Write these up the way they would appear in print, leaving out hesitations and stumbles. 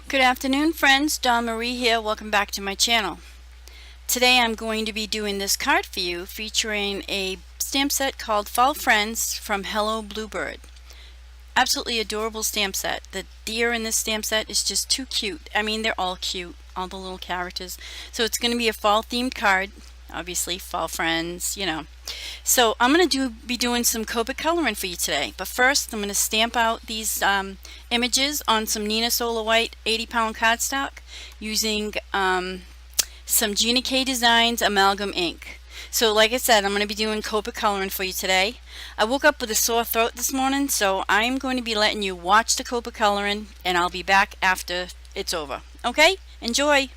Good afternoon, friends. Dawn Marie here. Welcome back to my channel. Today I'm going to be doing this card for you featuring a stamp set called Fall Friends from Hello Bluebird. Absolutely adorable stamp set. The deer in this stamp set is just too cute. I mean, they're all cute, all the little characters. So it's going to be a fall themed card. Obviously, fall friends, you know. So I'm going to be doing some Copic coloring for you today. But first, I'm going to stamp out these images on some Nina Solar White 80-pound cardstock using some Gina K Designs amalgam ink. So like I said, I'm going to be doing Copic coloring for you today. I woke up with a sore throat this morning, so I'm going to be letting you watch the Copic coloring, and I'll be back after it's over. Okay? Enjoy!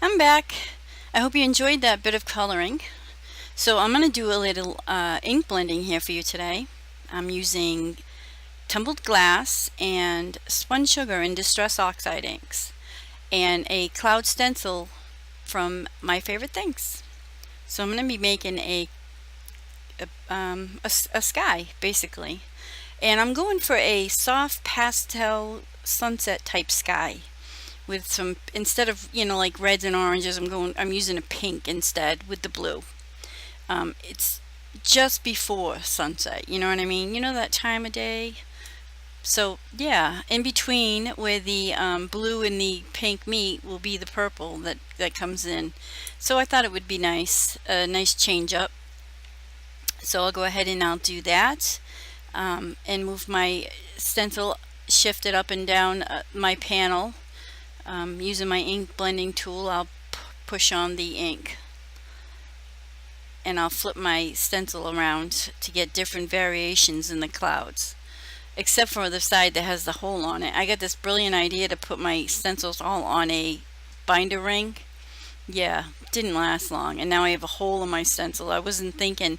I'm back. I hope you enjoyed that bit of coloring. So I'm going to do a little ink blending here for you today. I'm using tumbled glass and spun sugar in Distress Oxide inks and a cloud stencil from My Favorite Things. So I'm going to be making a sky basically, and I'm going for a soft pastel sunset type sky with some, instead of like reds and oranges, I'm using a pink instead with the blue. It's just before sunset, you know what I mean, that time of day. So yeah, in between where the blue and the pink meet will be the purple that comes in. So I thought it would be nice, a nice change up. So I'll go ahead and I'll do that, and move my stencil, shift it up and down my panel. Using my ink blending tool, I'll push on the ink and I'll flip my stencil around to get different variations in the clouds, except for the side that has the hole on it. I got this brilliant idea to put my stencils all on a binder ring. Yeah, didn't last long, and now I have a hole in my stencil. I wasn't thinking,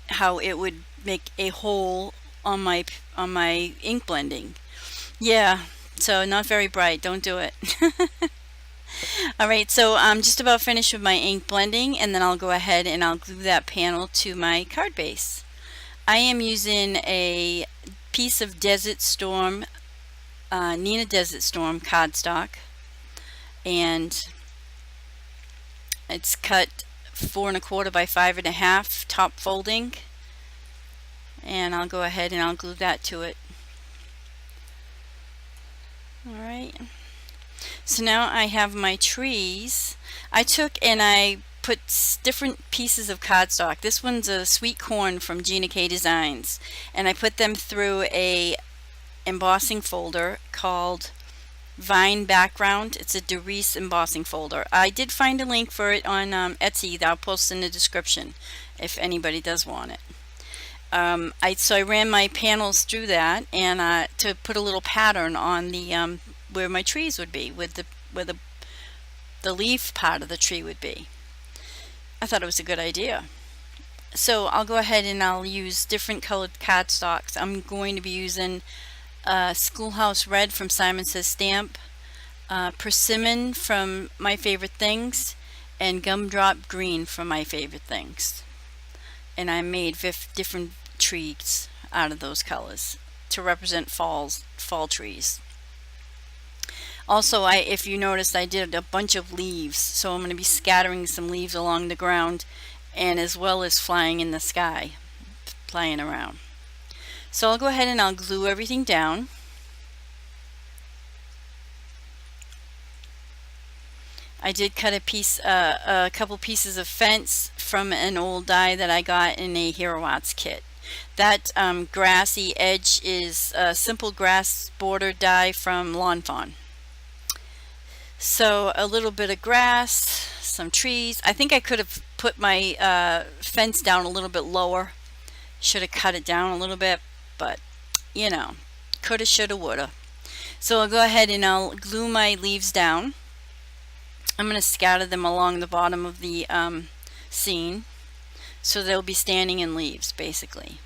how it would make a hole on my ink blending. Yeah, so not very bright. Don't do it. Alright, so I'm just about finished with my ink blending, and then I'll go ahead and I'll glue that panel to my card base. I am using a piece of Desert Storm, Nina Desert Storm cardstock, and it's cut 4 1/4 by 5 1/2 top folding, and I'll go ahead and I'll glue that to it. Alright, so now I have my trees. I took and I put different pieces of cardstock. This one's a sweet corn from Gina K Designs, and I put them through a embossing folder called Vine Background. It's a Doris embossing folder. I did find a link for it on Etsy that I'll post in the description if anybody does want it. So I ran my panels through that, and to put a little pattern on the where my trees would be, where the leaf part of the tree would be. I thought it was a good idea. So I'll go ahead and I'll use different colored cardstocks. I'm going to be using Schoolhouse Red from Simon Says Stamp, Persimmon from My Favorite Things, and Gumdrop Green from My Favorite Things. And I made different trees out of those colors to represent fall trees. Also, if you noticed, I did a bunch of leaves, so I'm going to be scattering some leaves along the ground, and as well as flying in the sky, flying around. So I'll go ahead and I'll glue everything down. I did cut a couple pieces of fence from an old die that I got in a Hero Arts kit. That grassy edge is a simple grass border die from Lawn Fawn. So a little bit of grass, some trees. I think I could have put my fence down a little bit lower. Should have cut it down a little bit, but coulda, shoulda, woulda. So I'll go ahead and I'll glue my leaves down. I'm going to scatter them along the bottom of the scene, so they'll be standing in leaves basically.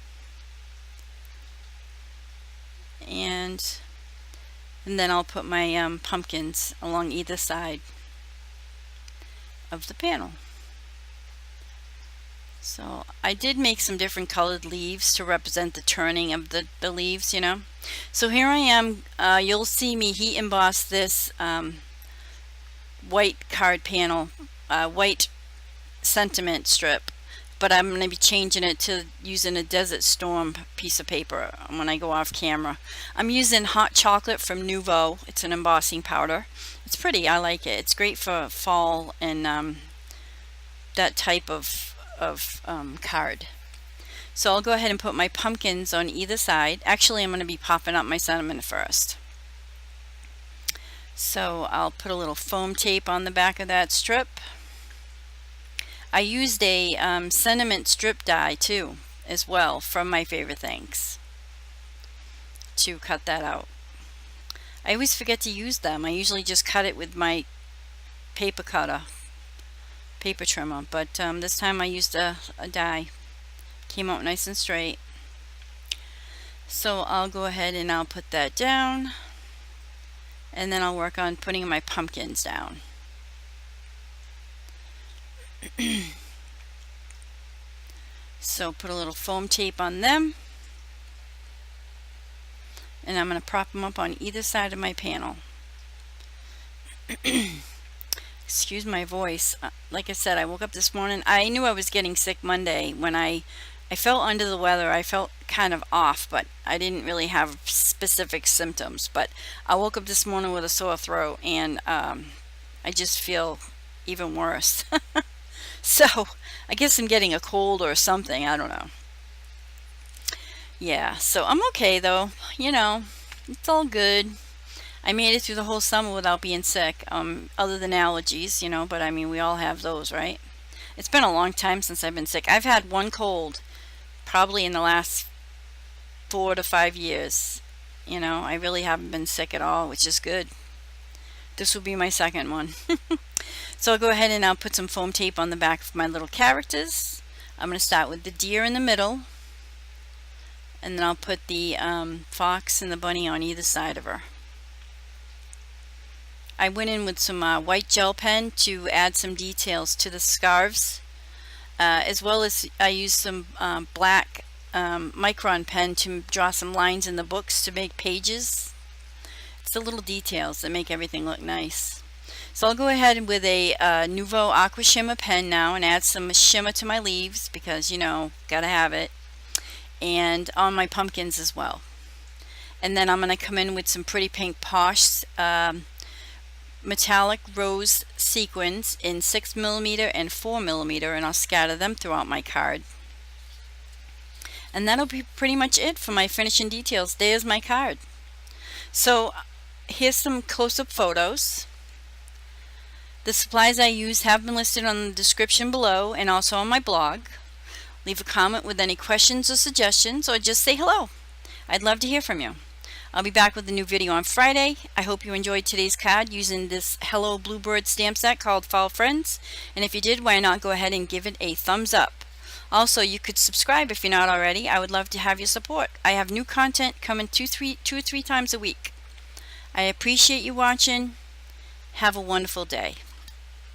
And then I'll put my pumpkins along either side of the panel. So I did make some different colored leaves to represent the turning of the leaves, So here I am. You'll see me heat emboss this white card panel, white sentiment strip, but I'm going to be changing it to using a Desert Storm piece of paper when I go off camera. I'm using hot chocolate from Nouveau. It's an embossing powder. It's pretty. I like it. It's great for fall and that type of card. So I'll go ahead and put my pumpkins on either side. Actually, I'm going to be popping up my sentiment first. So I'll put a little foam tape on the back of that strip. I used a sentiment strip die too, as well, from My Favorite Things, to cut that out. I always forget to use them. I usually just cut it with my paper cutter, paper trimmer, but this time I used a die. Came out nice and straight. So I'll go ahead and I'll put that down, and then I'll work on putting my pumpkins down. So put a little foam tape on them, and I'm going to prop them up on either side of my panel. Excuse my voice. Like I said, I woke up this morning. I knew I was getting sick Monday when I felt under the weather. I felt kind of off, but I didn't really have specific symptoms. But I woke up this morning with a sore throat, and I just feel even worse. So I guess I'm getting a cold or something. I don't know. Yeah, so I'm okay though. You know, it's all good. I made it through the whole summer without being sick, other than allergies, you know, but I mean, we all have those, right? It's been a long time since I've been sick. I've had one cold probably in the last 4 to 5 years. You know, I really haven't been sick at all, which is good. This will be my second one. So I'll go ahead and I'll put some foam tape on the back of my little characters. I'm going to start with the deer in the middle, and then I'll put the fox and the bunny on either side of her. I went in with some white gel pen to add some details to the scarves, as well as I used some black micron pen to draw some lines in the books to make pages. It's the little details that make everything look nice. So I'll go ahead with a Nouveau Aqua Shimmer pen now and add some shimmer to my leaves because, you know, gotta have it, and on my pumpkins as well. And then I'm going to come in with some pretty pink Posh metallic rose sequins in 6mm and 4mm, and I'll scatter them throughout my card. And that'll be pretty much it for my finishing details. There's my card. So here's some close-up photos. The supplies I use have been listed on the description below and also on my blog. Leave a comment with any questions or suggestions, or just say hello. I'd love to hear from you. I'll be back with a new video on Friday. I hope you enjoyed today's card using this Hello Bluebird stamp set called Fall Friends. And if you did, why not go ahead and give it a thumbs up. Also, you could subscribe if you're not already. I would love to have your support. I have new content coming two or three times a week. I appreciate you watching. Have a wonderful day.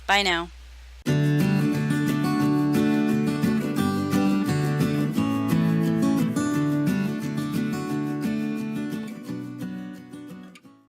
Bye now.